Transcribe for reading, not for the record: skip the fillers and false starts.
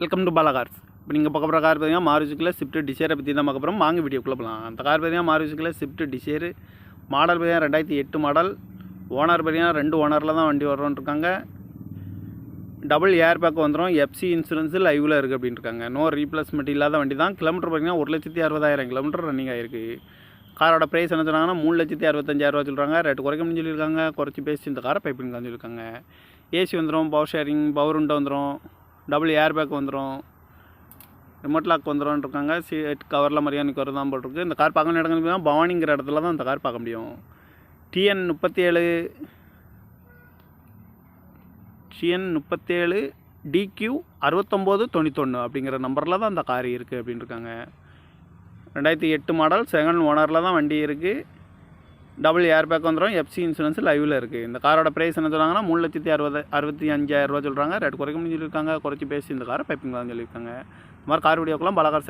Welcome to Bala cars. இப்போ நீங்கள் பார்க்க போகிற கார் பார்த்தீங்கன்னா மாருதிக்குள்ள ஸ்விஃப்ட் டிசைரை பற்றி தான் பார்க்க போகிறோம். வாங்க வீடியோக்குள்ளே போகலாம். அந்த கார் பார்த்தீங்கன்னா மாருதிக்குள்ள ஸ்விஃப்ட் டிசைர் மாடல் பார்த்தீங்கன்னா 2008 மாடல். ஓனர் பார்த்தீங்கன்னா 2 ஓனரில் தான் வண்டி வரோன்னு இருக்காங்க. டபுள் ஏர் பேக் வந்துடும். எஃப்சி இன்சூரன்ஸு லைவில் இருக்குது அப்படின்னு இருக்காங்க. நோ ரீப்ளேஸ்மெண்ட் இல்லாத வண்டி தான். கிலோமீட்டர் பார்த்தீங்கன்னா 1,60,000 கிலோமீட்டர் ரன்னிங் ஆகிருக்கு. காரோட ப்ரைஸ் என்ன சொன்னாங்கன்னா 3,65,000 சொல்கிறாங்க. ரேட்டு குறைக்கணும்னு சொல்லியிருக்காங்க. குறைச்சி பேசி இந்த காரை பைப்பிங்கான்னு சொல்லியிருக்காங்க. ஏசி வந்துடும், பவர் ஷேரிங், பவர் விண்டோ வந்துடும், டபுள் ஏர் பேக் வந்துடும், ரிமோட் லாக் வந்துடும் இருக்காங்க. சீட் கவரில் மரியாதைக்கு வர தான் போட்டிருக்கு. இந்த கார் பார்க்க வேண்டிய இடங்கள் பவானிங்கிற இடத்துல தான் இந்த கார் பார்க்க முடியும். TN 37 DQ 6991 அப்படிங்கிற நம்பரில் தான் இந்த கார் இருக்குது அப்படின்னு இருக்காங்க. 2008 மாடல், செகண்ட் ஓனரில் தான் வண்டி இருக்குது. டபுள் ஏர் பேக் வந்துடும். எஃப்சி இன்சூரன்ஸ் லைவில் இருக்குது. இந்த காரோட ப்ரைஸ் என்ன சொல்கிறாங்கன்னா 3,65,000 சொல்கிறாங்க. ரேட் குறைக்க முடியும் சொல்லியிருக்காங்க. குறைச்சி பேசி இந்த காரை பைப்பிங் தான் சொல்லியிருக்காங்க. இந்த மாதிரி கார் வீடியோக்கெல்லாம் பல கார்